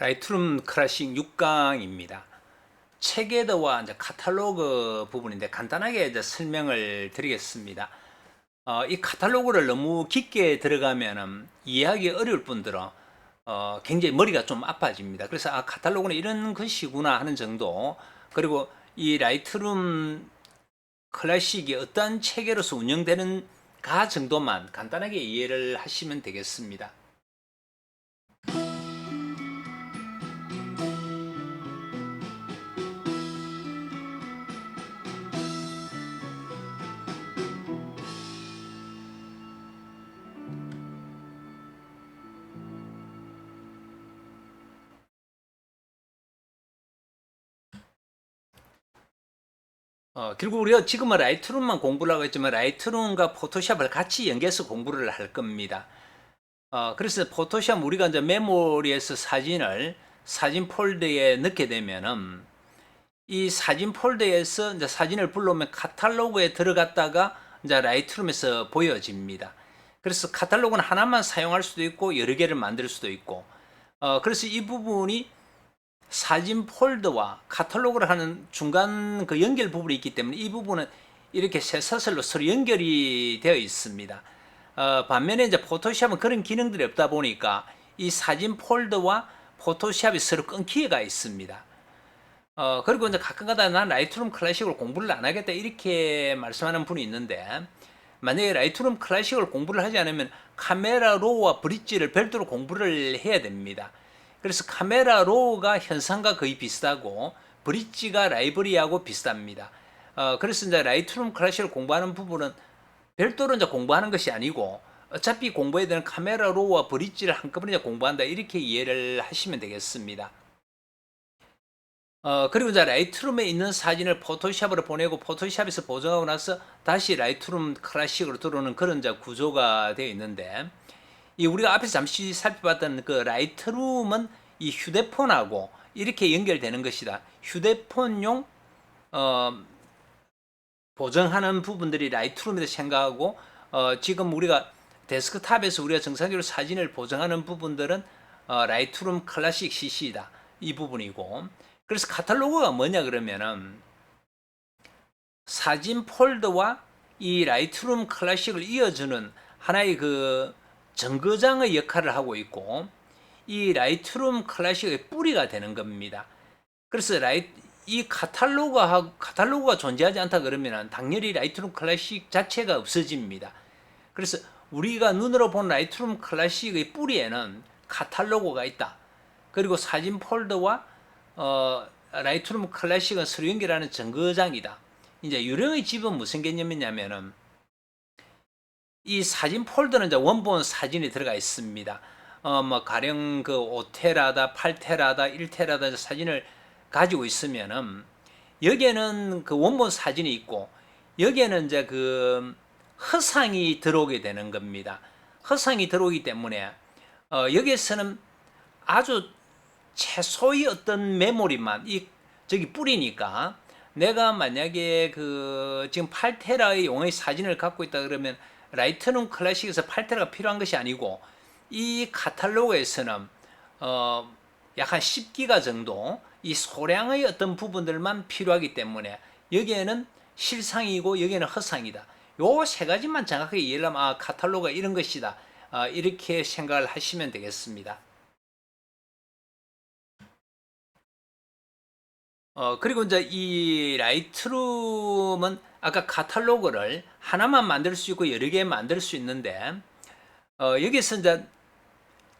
라이트룸 클래식 6강입니다. 체계도와 이제 카탈로그 부분인데 간단하게 이제 설명을 드리겠습니다. 이 카탈로그를 너무 깊게 들어가면은 이해하기 어려울 뿐더러 굉장히 머리가 좀 아파집니다. 그래서 카탈로그는 이런 것이구나 하는 정도, 그리고 이 라이트룸 클래식이 어떤 체계로서 운영되는가 정도만 간단하게 이해를 하시면 되겠습니다. 결국 우리가 지금은 라이트룸만 공부를 하고 있지만 라이트룸과 포토샵을 같이 연계해서 공부를 할 겁니다. 그래서 포토샵 우리가 이제 메모리에서 사진 폴더에 넣게 되면은 이 사진 폴더에서 이제 사진을 불러오면 카탈로그에 들어갔다가 이제 라이트룸에서 보여집니다. 그래서 카탈로그는 하나만 사용할 수도 있고 여러 개를 만들 수도 있고, 그래서 이 부분이 사진 폴더와 카탈로그를 하는 중간 그 연결 부분이 있기 때문에 이 부분은 이렇게 쇠사슬로 서로 연결이 되어 있습니다. 반면에 이제 포토샵은 그런 기능들이 없다 보니까 이 사진 폴더와 포토샵이 서로 끊기가 있습니다. 그리고 이제 가끔가다 난 라이트룸 클래식을 공부를 안 하겠다 이렇게 말씀하는 분이 있는데, 만약에 라이트룸 클래식을 공부를 하지 않으면 카메라 로우와 브릿지를 별도로 공부를 해야 됩니다. 그래서 카메라 로우가 현상과 거의 비슷하고 브릿지가 라이브러리하고 비슷합니다. 그래서 이제 라이트룸 클래식을 공부하는 부분은 별도로 이제 공부하는 것이 아니고 어차피 공부해야 되는 카메라 로우와 브릿지를 한꺼번에 이제 공부한다 이렇게 이해를 하시면 되겠습니다. 그리고 이제 라이트룸에 있는 사진을 포토샵으로 보내고 포토샵에서 보정하고 나서 다시 라이트룸 클래식으로 들어오는 그런 이제 구조가 되어 있는데, 이 우리가 앞에서 잠시 살펴봤던 그 라이트룸은 이 휴대폰하고 이렇게 연결되는 것이다. 휴대폰용 보정하는 부분들이 라이트룸이라 생각하고, 지금 우리가 데스크탑에서 우리가 정상적으로 사진을 보정하는 부분들은 라이트룸 클래식 CC다 이 부분이고, 그래서 카탈로그가 뭐냐 그러면은 사진 폴더와 이 라이트룸 클래식을 이어주는 하나의 그 정거장의 역할을 하고 있고, 이 라이트룸 클래식의 뿌리가 되는 겁니다. 그래서 이 카탈로그가 존재하지 않다 그러면 당연히 라이트룸 클래식 자체가 없어집니다. 그래서 우리가 눈으로 본 라이트룸 클래식의 뿌리에는 카탈로그가 있다. 그리고 사진 폴더와 라이트룸 클래식은 서로 연결하는 정거장이다. 이제 유령의 집은 무슨 개념이냐면은 이 사진 폴더는 이제 원본 사진이 들어가 있습니다. 뭐 가령 그 5테라다, 8테라다, 1테라다 사진을 가지고 있으면은 여기에는 그 원본 사진이 있고 여기에는 이제 그 허상이 들어오게 되는 겁니다. 허상이 들어오기 때문에 여기에서는 아주 최소의 어떤 메모리만 저기 뿌리니까, 내가 만약에 그 지금 8테라의 용의 사진을 갖고 있다 그러면 라이트룸 클래식에서 8테라가 필요한 것이 아니고 이 카탈로그에서는 약 한 10기가 정도 이 소량의 어떤 부분들만 필요하기 때문에 여기에는 실상이고 여기에는 허상이다. 요 세 가지만 정확하게 이해를 하면 카탈로그가 이런 것이다. 이렇게 생각을 하시면 되겠습니다. 그리고 이제 이 라이트룸은 아까 카탈로그를 하나만 만들 수 있고 여러 개 만들 수 있는데, 여기서 이제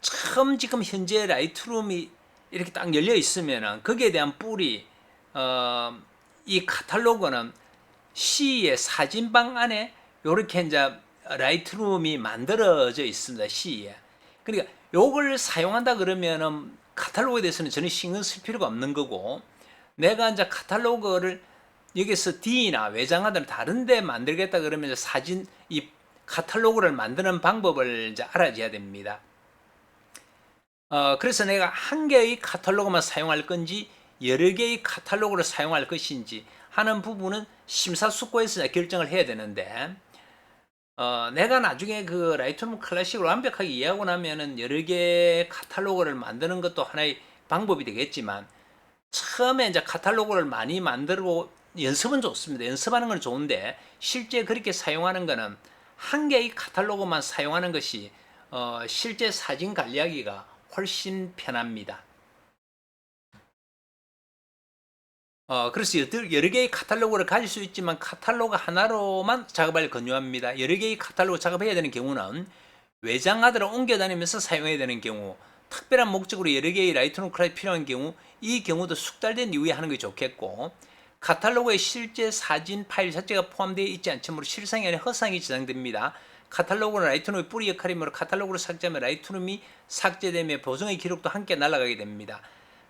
처음 지금 현재 라이트룸이 이렇게 딱 열려 있으면은 거기에 대한 뿌리, 이 카탈로그는 C의 사진방 안에 이렇게 이제 라이트룸이 만들어져 있습니다. C에. 그러니까 요걸 사용한다 그러면은 카탈로그에 대해서는 전혀 신경 쓸 필요가 없는 거고, 내가 이제 카탈로그를 여기서 D나 외장하드나 다른 데 만들겠다 그러면 이 카탈로그를 만드는 방법을 이제 알아줘야 됩니다. 그래서 내가 한 개의 카탈로그만 사용할 건지 여러 개의 카탈로그를 사용할 것인지 하는 부분은 심사숙고해서 결정을 해야 되는데, 내가 나중에 그 라이트룸 클래식을 완벽하게 이해하고 나면은 여러 개의 카탈로그를 만드는 것도 하나의 방법이 되겠지만, 처음에 이제 카탈로그를 많이 만들고 연습은 좋습니다. 연습하는 건 좋은데 실제 그렇게 사용하는 거는 한 개의 카탈로그만 사용하는 것이 실제 사진 관리하기가 훨씬 편합니다. 그래서 여러 개의 카탈로그를 가질 수 있지만 카탈로그 하나로만 작업을 권유합니다. 여러 개의 카탈로그 작업해야 되는 경우는 외장하드를 옮겨 다니면서 사용해야 되는 경우, 특별한 목적으로 여러 개의 라이트룸 클래식이 필요한 경우, 이 경우도 숙달된 이후에 하는 게 좋겠고, 카탈로그에 실제 사진 파일 자체가 포함되어 있지 않으므로 실상이 아닌 허상이 저장됩니다. 카탈로그는 라이트룸의 뿌리 역할이므로 카탈로그를 삭제하면 라이트룸이 삭제되며 보정의 기록도 함께 날아가게 됩니다.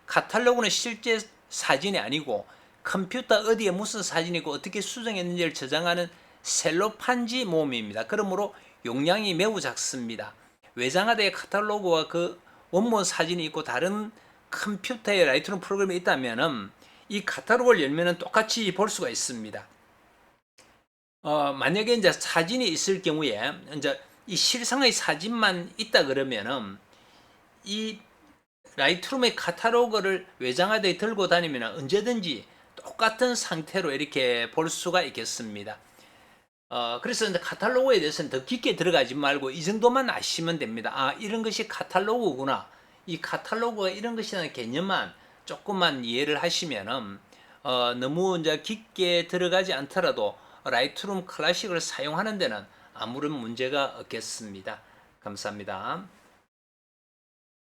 카탈로그는 실제 사진이 아니고 컴퓨터 어디에 무슨 사진이 있고 어떻게 수정했는지를 저장하는 셀로판지 모음입니다. 그러므로 용량이 매우 작습니다. 외장하드의 카탈로그와 그 원본 사진이 있고 다른 컴퓨터의 라이트룸 프로그램이 있다면 이 카탈로그를 열면 똑같이 볼 수가 있습니다. 만약에 이제 사진이 있을 경우에 이제 이 실상의 사진만 있다 그러면은 이 라이트룸의 카탈로그를 외장하드에 들고 다니면 언제든지 똑같은 상태로 이렇게 볼 수가 있겠습니다. 그래서 이제 카탈로그에 대해서는 더 깊게 들어가지 말고 이 정도만 아시면 됩니다. 아, 이런 것이 카탈로그구나. 이 카탈로그가 이런 것이라는 개념만 조금만 이해를 하시면은 너무 이제 깊게 들어가지 않더라도 라이트룸 클래식을 사용하는 데는 아무런 문제가 없겠습니다. 감사합니다.